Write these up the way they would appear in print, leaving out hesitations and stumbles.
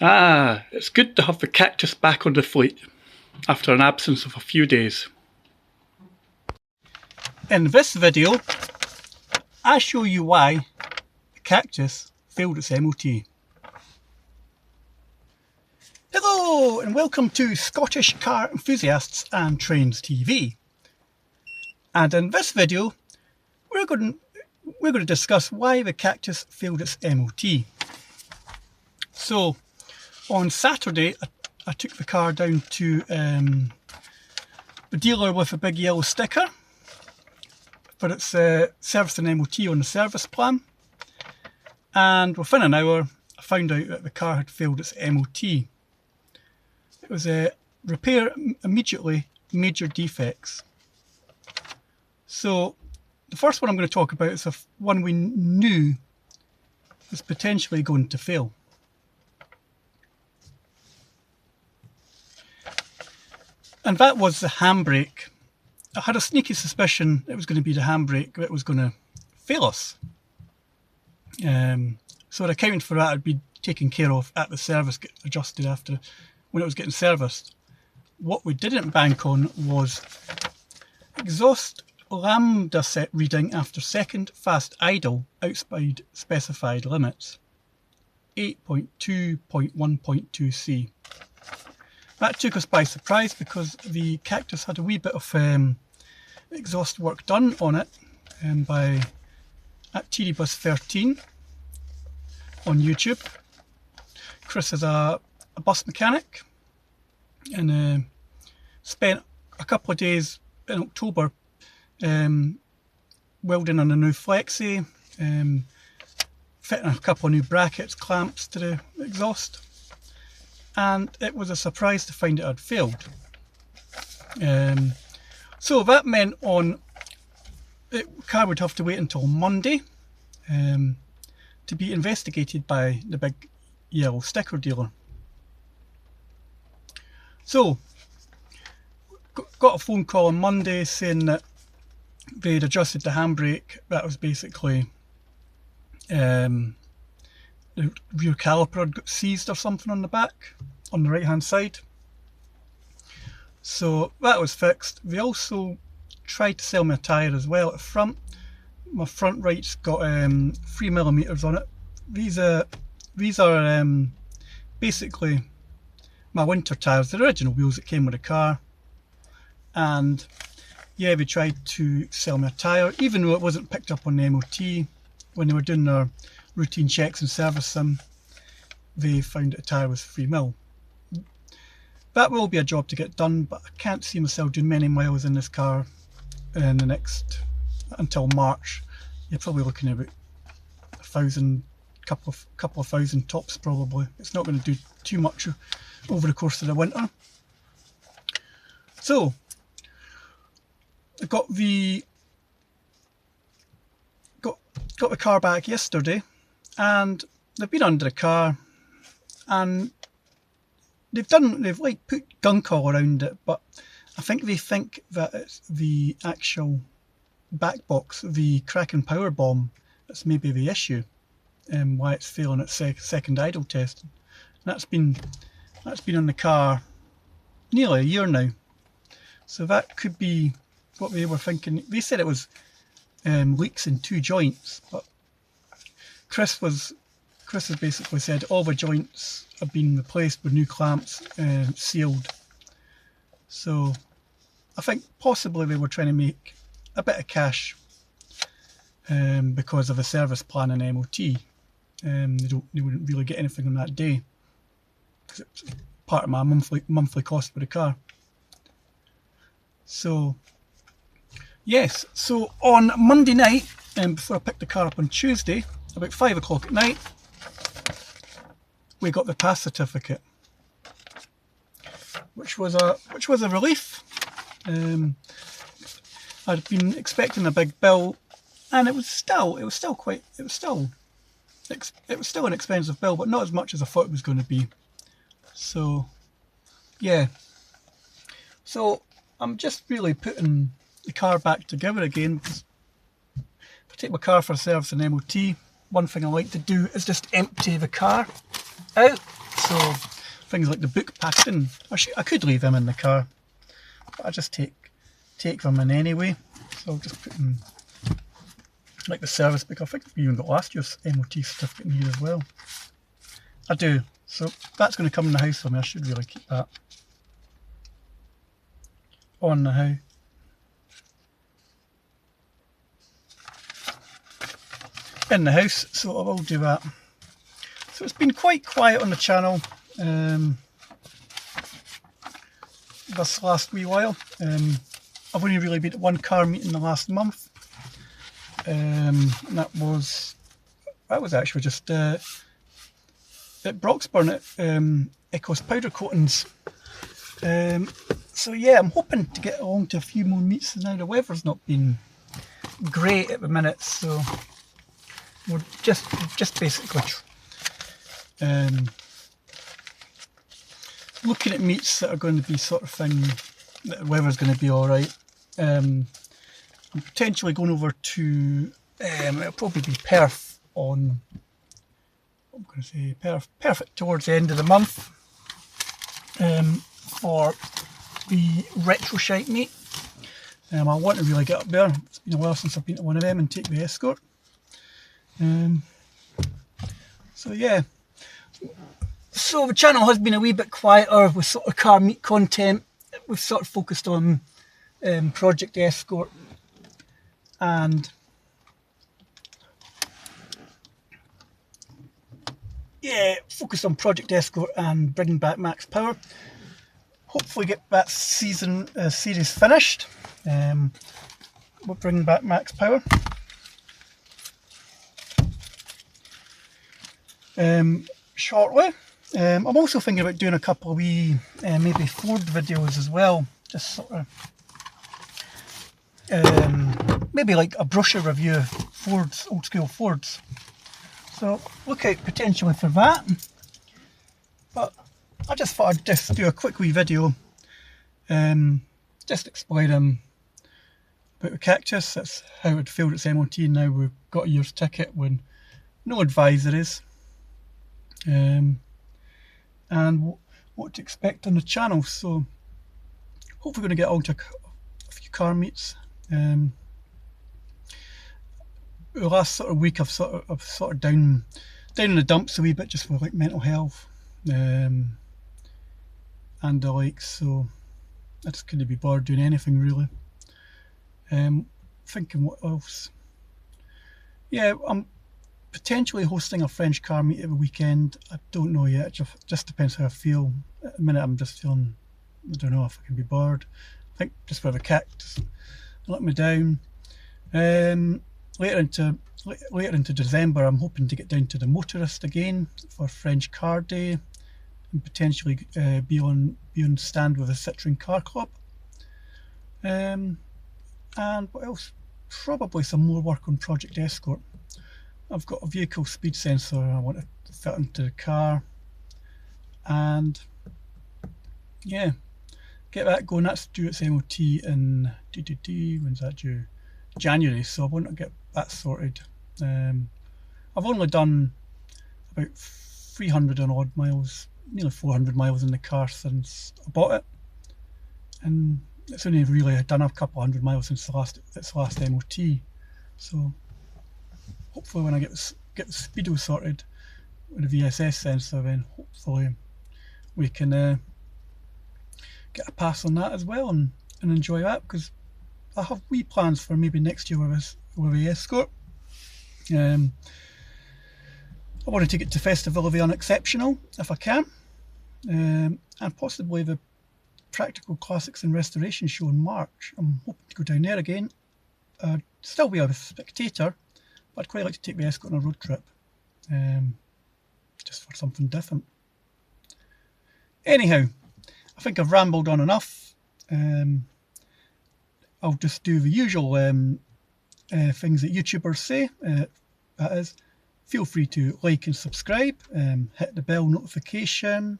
It's good to have the Cactus back on the fleet after an absence of a few days. In this video, I show you why the Cactus failed its MOT. Hello and welcome to Scottish Car Enthusiasts and Trains TV. And in this video, we're going to discuss why the Cactus failed its MOT. So, on Saturday, I took the car down to the dealer with a big yellow sticker for its service and MOT on the service plan. And within an hour, I found out that the car had failed its MOT. It was a repair immediately, major defects. So, the first one I'm going to talk about is one we knew was potentially going to fail. And that was the handbrake. I had a sneaky suspicion it was going to be the handbrake that was going to fail us. So accounting for that, it'd be taken care of at the service, get adjusted after when it was getting serviced. What we didn't bank on was exhaust lambda set reading after second fast idle outside specified limits, 8.2.1.2C. That took us by surprise because the Cactus had a wee bit of exhaust work done on it at TDBus13 on YouTube. Chris is a bus mechanic and spent a couple of days in October welding on a new flexi, fitting a couple of new brackets, clamps to the exhaust. And it was a surprise to find it had failed. So that meant the car would have to wait until Monday to be investigated by the big yellow sticker dealer. So, got a phone call on Monday saying that they'd adjusted the handbrake. That was basically the rear caliper had got seized or something on the back, on the right hand side. So that was fixed. They also tried to sell me a tyre as well at the front. My front right's got 3mm on it. These are basically my winter tyres, the original wheels that came with the car. And yeah, they tried to sell me a tyre, even though it wasn't picked up on the MOT. When they were doing their routine checks and service them, they found that the tyre was 3mm. That will be a job to get done, but I can't see myself doing many miles in this car in the next, until March. You're probably looking at about 1,000, couple of thousand tops probably. It's not going to do too much over the course of the winter. So, I got the car back yesterday, and they've been under the car, and they've like put gunk all around it, but I think they think that it's the actual back box, the Kraken power bomb, that's maybe the issue, why it's failing its second idle testing. And that's been on the car nearly a year now, so that could be what they were thinking. They said it was leaks in 2 joints, but Chris has basically said all the joints have been replaced with new clamps, sealed. So I think possibly they were trying to make a bit of cash because of the service plan and MOT. They wouldn't really get anything on that day because it's part of my monthly cost for the car. So yes, so on Monday night, before I picked the car up on Tuesday, about 5 o'clock at night, we got the pass certificate, which was a relief. I'd been expecting a big bill, and it was still an expensive bill, but not as much as I thought it was going to be. So yeah, so I'm just really putting the car back together again. If I take my car for a service and MOT, one thing I like to do is just empty the car out so things like the book packaging, I could leave them in the car, but I just take them in anyway. So I'll just put them, like the service book. I think I've even got last year's MOT certificate in here as well. I do. So that's going to come in the house for me. I should really keep that on the house. In the house, so I will do that. So it's been quite quiet on the channel this last wee while. I've only really been at one car meeting the last month, and that was actually just at Broxburn at Ecos Powder Coatings. So yeah, I'm hoping to get along to a few more meets. Now the weather's not been great at the minute, so we're just basically looking at meets that are going to be sort of thing that the weather's going to be alright. I'm potentially going over to it'll probably be Perth on, what I'm going to say, Perth towards the end of the month for the retro shite meet. I want to really get up there. It's been a while since I've been to one of them and take the Escort. So yeah, so the channel has been a wee bit quieter with sort of car meet content. We've sort of focused on Project Escort and focused on Project Escort and bringing back Max Power. Hopefully get that series finished. We'll bring back Max Power. Shortly. I'm also thinking about doing a couple of wee maybe Ford videos as well, just sort of maybe like a brochure review of Fords, old school Fords. So look out potentially for that. But I just thought I'd just do a quick wee video just explaining about the Cactus. That's how it failed its MOT, and now we've got a year's ticket when no advisories. And what to expect on the channel. So hopefully going to get on to a few car meets. The last sort of week I've sort of down in the dumps a wee bit just for like mental health and the like, so I just couldn't be bothered doing anything really. Thinking what else. Yeah, I'm potentially hosting a French car meet at the weekend. I don't know yet, just depends how I feel. At the minute I'm just feeling, I don't know if I can be bothered. I think just for the Cactus let me down. Later into December I'm hoping to get down to the Motorist again for French Car Day and potentially be on stand with the Citroen Car Club. And what else? Probably some more work on Project Escort. I've got a vehicle speed sensor I want to fit into the car, and yeah, get that going. That's due its MOT in when's that due? January, so I want to get that sorted. I've only done about 300 and odd miles, nearly 400 miles in the car since I bought it, and it's only really done a couple hundred miles since its last MOT. So hopefully when I get the speedo sorted with the VSS sensor, then hopefully we can get a pass on that as well and enjoy that, because I have wee plans for maybe next year with the Escort. I want to take it to Festival of the Unexceptional if I can, and possibly the Practical Classics and Restoration show in March. I'm hoping to go down there again. I'd still be a spectator, but I'd quite like to take the Escort on a road trip, just for something different. Anyhow, I think I've rambled on enough. I'll just do the usual things that YouTubers say. That is, feel free to like and subscribe, hit the bell notification,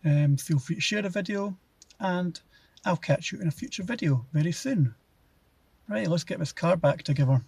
feel free to share the video, and I'll catch you in a future video very soon. Right, let's get this car back together.